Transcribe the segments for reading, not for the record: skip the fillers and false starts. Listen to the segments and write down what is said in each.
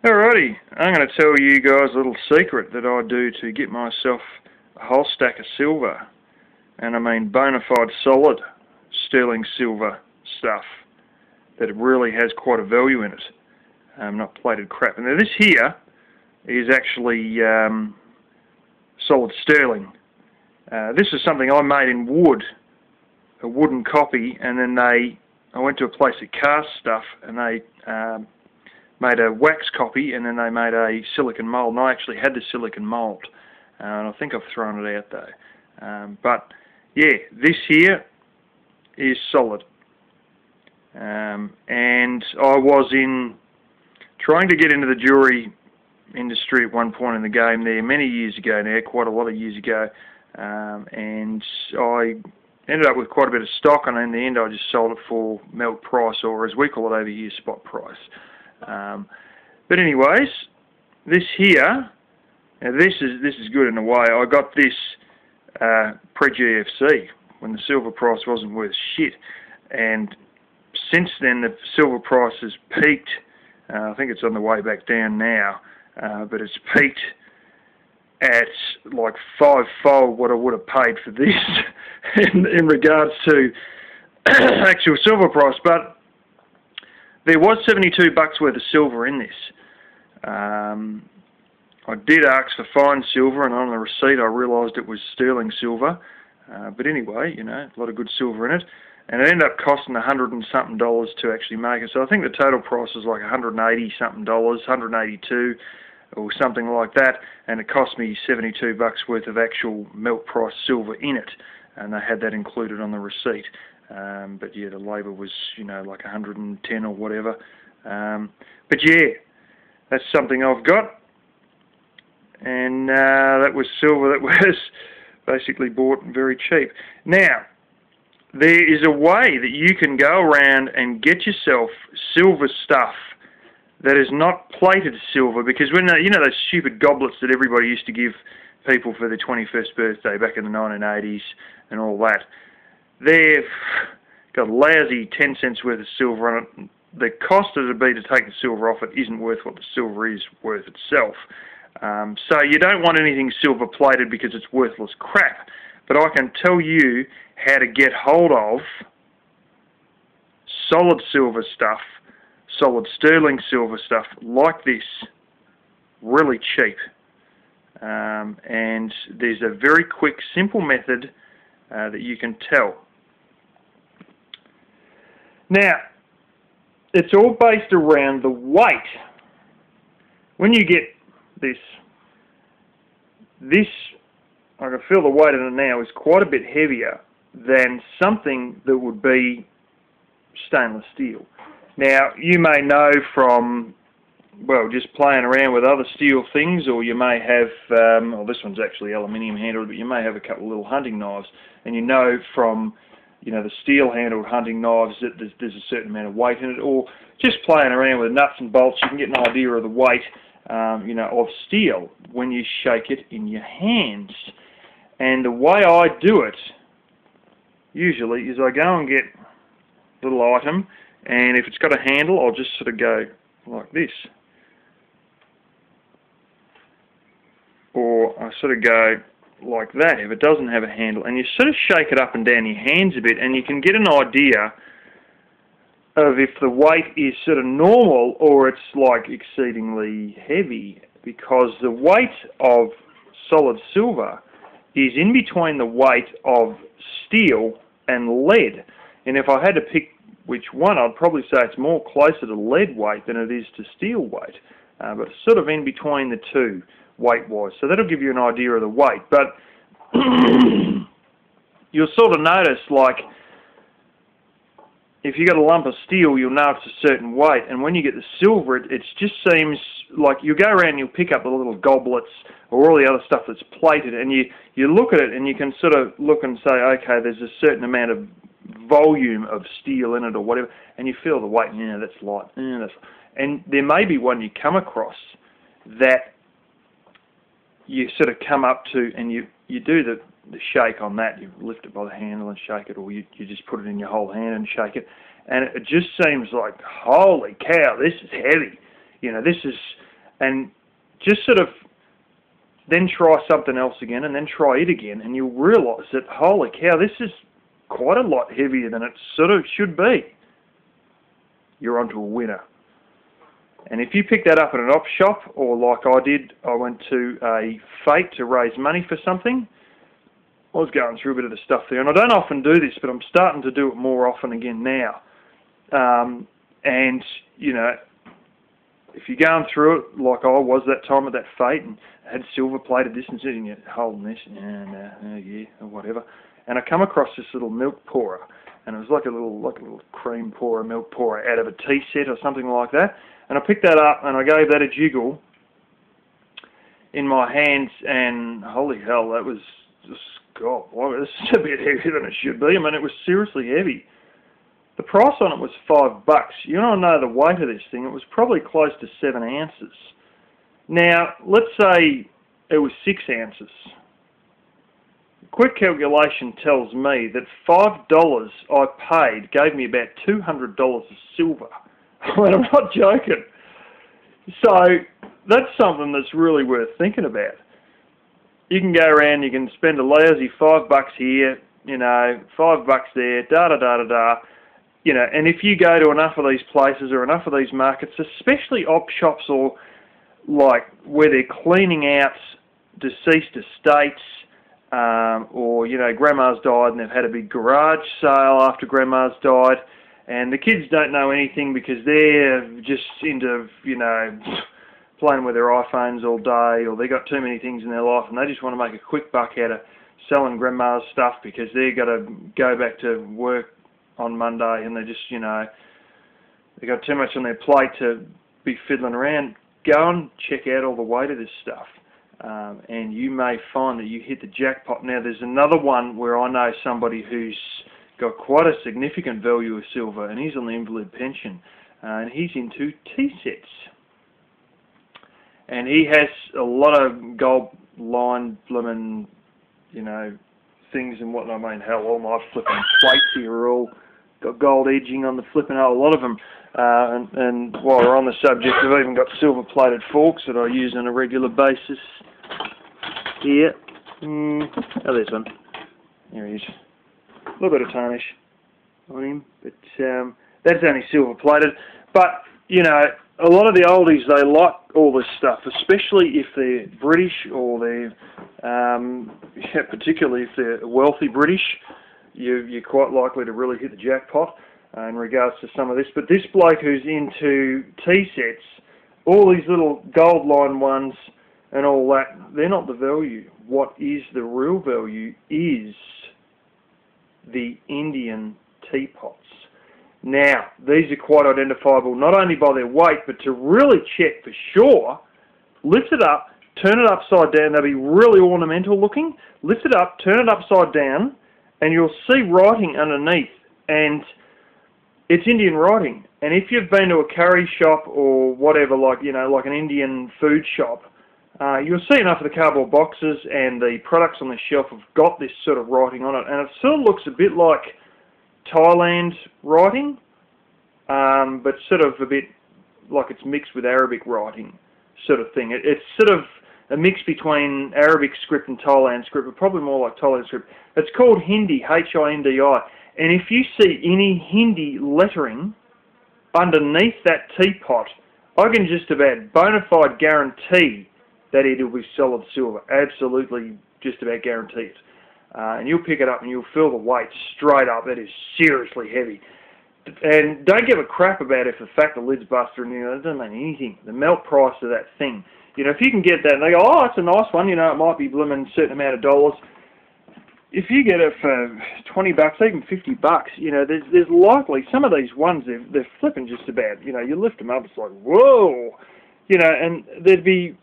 Alrighty, I'm going to tell you guys a little secret that I do to get myself a whole stack of silver. And I mean bona fide solid sterling silver stuff that really has quite a value in it. Not plated crap. And now this here is actually solid sterling. This is something I made in wood, a wooden copy, and then I went to a place that cast stuff and they made a wax copy, and then they made a silicon mold, and I actually had the silicon mold, and I think I've thrown it out though. But yeah, this here is solid, and I was trying to get into the jewellery industry at one point in the game there, many years ago now, quite a lot of years ago, and I ended up with quite a bit of stock, and in the end I just sold it for melt price, or as we call it over here, spot price. But anyways, this here, now this is good in a way. I got this pre-GFC when the silver price wasn't worth shit, and since then the silver price has peaked. I think it's on the way back down now, but it's peaked at like 5-fold what I would have paid for this in regards to actual silver price. But there was $72 worth of silver in this. I did ask for fine silver, and on the receipt I realised it was sterling silver. But anyway, you know, a lot of good silver in it. And it ended up costing $100 and something to actually make it. So I think the total price was like $180 something, 182 or something like that. And it cost me $72 worth of actual melt price silver in it. And they had that included on the receipt. But yeah, the labour was, you know, like 110 or whatever. But yeah, that's something I've got, and that was silver that was basically bought very cheap. Now, there is a way that you can go around and get yourself silver stuff that is not plated silver, because when you know those stupid goblets that everybody used to give people for their 21st birthday back in the 1980s and all that, they've got a lousy 10 cents worth of silver on it. The cost it would be to take the silver off it isn't worth what the silver is worth itself. So you don't want anything silver plated because it's worthless crap. But I can tell you how to get hold of solid silver stuff, solid sterling silver stuff like this, really cheap. And there's a very quick, simple method that you can tell. Now, it's all based around the weight. When you get this, I can feel the weight in it now, is quite a bit heavier than something that would be stainless steel. Now, you may know from, well, just playing around with other steel things, or you may have, well, this one's actually aluminium handled, but you may have a couple of little hunting knives, and you know from, you know, the steel handled hunting knives that there's a certain amount of weight in it, or just playing around with nuts and bolts, you can get an idea of the weight, you know, of steel when you shake it in your hands. And the way I do it, usually, is I go and get a little item, and if it's got a handle, I'll just sort of go like this. Or I sort of go like that if it doesn't have a handle, and you sort of shake it up and down your hands a bit, and you can get an idea of if the weight is sort of normal or it's like exceedingly heavy, because the weight of solid silver is in between the weight of steel and lead. And if I had to pick which one, I'd probably say it's more closer to lead weight than it is to steel weight, but it's sort of in between the two weight-wise. So that'll give you an idea of the weight. But you'll sort of notice, like, if you got a lump of steel, you'll know it's a certain weight, and when you get the silver, it just seems like you go around and you'll pick up the little goblets or all the other stuff that's plated, and you look at it and you can sort of look and say, okay, there's a certain amount of volume of steel in it or whatever, and you feel the weight, yeah, that's light, yeah, that's... And there may be one you come across that you sort of come up to, and you do the shake on that. You lift it by the handle and shake it, or you just put it in your whole hand and shake it, and it just seems like, holy cow, this is heavy. You know, this is and just sort of then try something else again, and then try it again, and you'll realise that, holy cow, this is quite a lot heavier than it sort of should be. You're onto a winner. And if you pick that up at an op shop, or like I did, I went to a fete to raise money for something. I was going through a bit of the stuff there, and I don't often do this, but I'm starting to do it more often again now. And, you know, if you're going through it like I was that time at that fete, and had silver-plated this and that, and you're holding this, yeah, or whatever. And I come across this little milk pourer, and it was like a little cream pourer, milk pourer out of a tea set or something like that. And I picked that up, and I gave that a jiggle in my hands, and holy hell, that was just, God, well, this is a bit heavier than it should be. I mean, it was seriously heavy. The price on it was $5. You don't know the weight of this thing. It was probably close to 7 ounces. Now, let's say it was 6 ounces. Quick calculation tells me that $5 I paid gave me about $200 of silver. And I'm not joking. So that's something that's really worth thinking about. You can go around, you can spend a lousy $5 here, you know, $5 there, da-da-da-da-da. You know, and if you go to enough of these places or enough of these markets, especially op shops or like where they're cleaning out deceased estates, or, you know, grandma's died and they've had a big garage sale after grandma's died, and the kids don't know anything because they're just into, you know, playing with their iPhones all day, or they got too many things in their life and they just want to make a quick buck out of selling grandma's stuff because they've got to go back to work on Monday and they just, you know, they got too much on their plate to be fiddling around. Go and check out all the weight of this stuff, and you may find that you hit the jackpot. Now, there's another one where I know somebody who's got quite a significant value of silver, and he's on the invalid pension, and he's into tea sets. And he has a lot of gold-lined blooming, you know, things and whatnot. I mean, hell, all my flipping plates here are all got gold edging on the flipping, a lot of them. And while we're on the subject, I've even got silver-plated forks that I use on a regular basis. Here. Oh, there's one. There he is. A little bit of tarnish on him, but that's only silver-plated. But, you know, a lot of the oldies, they like all this stuff, especially if they're British or they're, particularly if they're wealthy British. You're quite likely to really hit the jackpot in regards to some of this. But this bloke who's into tea sets, all these little gold-lined ones and all that, they're not the value. What is the real value is the Indian teapots. Now, these are quite identifiable not only by their weight, but to really check for sure, lift it up, turn it upside down. They'll be really ornamental looking. Lift it up, turn it upside down, and you'll see writing underneath. And it's Indian writing. And if you've been to a curry shop or whatever, like, you know, like an Indian food shop, you'll see enough of the cardboard boxes and the products on the shelf have got this sort of writing on it. And it sort of looks a bit like Thailand writing, but sort of a bit like it's mixed with Arabic writing sort of thing. It's sort of a mix between Arabic script and Thailand script, but probably more like Thailand script. It's called Hindi, H-I-N-D-I. And if you see any Hindi lettering underneath that teapot, I can just about bona fide guarantee that it'll be solid silver. Absolutely just about guarantee it. And you'll pick it up and you'll feel the weight straight up. That is seriously heavy. And don't give a crap about if the fact the lid's busted, and, you know, it doesn't mean anything. The melt price of that thing. You know, if you can get that and they go, oh, it's a nice one, you know, it might be blooming a certain amount of dollars. If you get it for $20, even $50, you know, there's likely, some of these ones, they're flipping just about, you know, you lift them up, it's like, whoa! You know, and there'd be,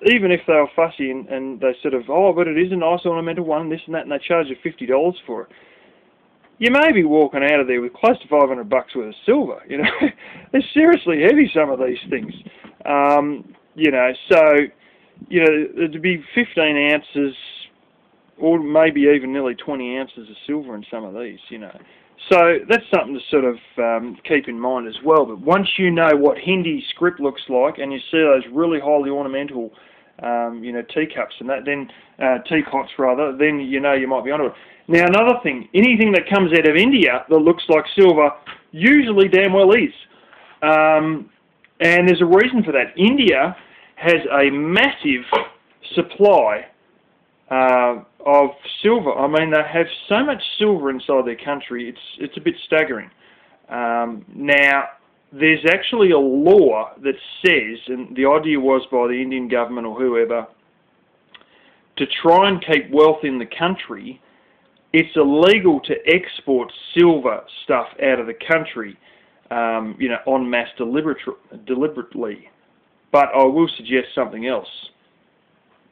even if they were fussy and they sort of, oh, but it is a nice ornamental one, this and that, and they charge you $50 for it, you may be walking out of there with close to $500 worth of silver. You know, they're seriously heavy, some of these things. You know, so, you know, it'd be 15 ounces or maybe even nearly 20 ounces of silver in some of these, you know. So that's something to sort of keep in mind as well. But once you know what Hindi script looks like, and you see those really highly ornamental, teacups and that, then teapots rather, then you know you might be onto it. Now another thing, anything that comes out of India that looks like silver usually damn well is. And there's a reason for that. India has a massive supply of silver. I mean, they have so much silver inside their country, it's a bit staggering. Now, there's actually a law that says, and the idea was by the Indian government or whoever, to try and keep wealth in the country, it's illegal to export silver stuff out of the country, en masse deliberately. But I will suggest something else.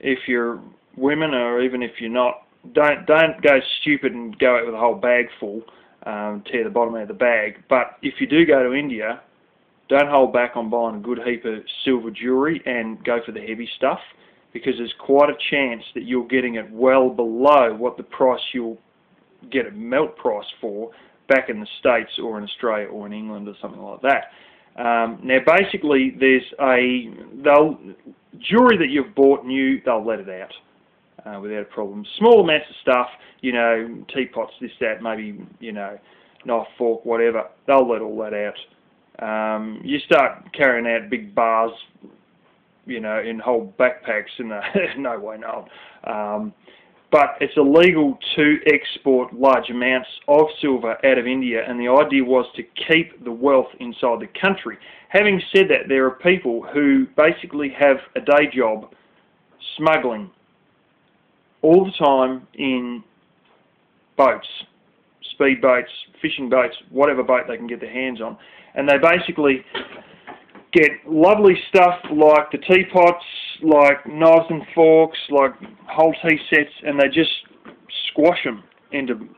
If you're women, or even if you're not, don't go stupid and go out with a whole bag full, tear the bottom out of the bag. But if you do go to India, don't hold back on buying a good heap of silver jewellery and go for the heavy stuff, because there's quite a chance that you're getting it well below what the price you'll get a melt price for back in the States or in Australia or in England or something like that. Now basically there's jewellery that you've bought new, they'll let it out without a problem. Small amounts of stuff, teapots, this, that, maybe, knife, fork, whatever, they'll let all that out. You start carrying out big bars, in whole backpacks, no way, no. But it's illegal to export large amounts of silver out of India, and the idea was to keep the wealth inside the country. Having said that, there are people who basically have a day job smuggling all the time in boats, speed boats, fishing boats, whatever boat they can get their hands on, and they basically get lovely stuff like the teapots, like knives and forks, like whole tea sets, and they just squash them into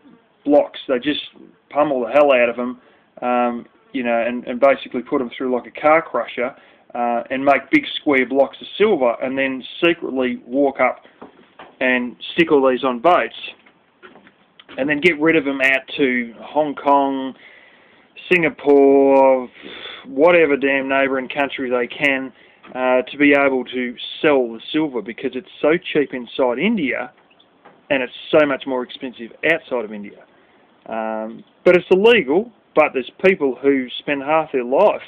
blocks. They just pummel the hell out of them, and basically put them through like a car crusher and make big square blocks of silver, and then secretly walk up and stick all these on boats, and then get rid of them out to Hong Kong, Singapore, whatever damn neighbouring country they can, to be able to sell the silver, because it's so cheap inside India and it's so much more expensive outside of India. But it's illegal, but there's people who spend half their life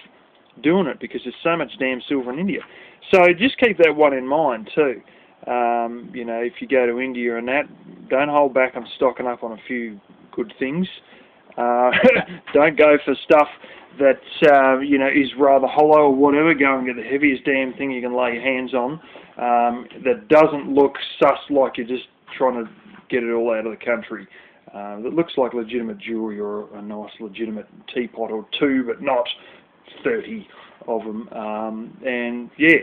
doing it because there's so much damn silver in India. So just keep that one in mind too. If you go to India and that, don't hold back on stocking up on a few good things. Don't go for stuff that is rather hollow or whatever. Go and get the heaviest damn thing you can lay your hands on, that doesn't look sus like you're just trying to get it all out of the country. That looks like legitimate jewellery or a nice legitimate teapot or two, but not 30 of them. And yeah,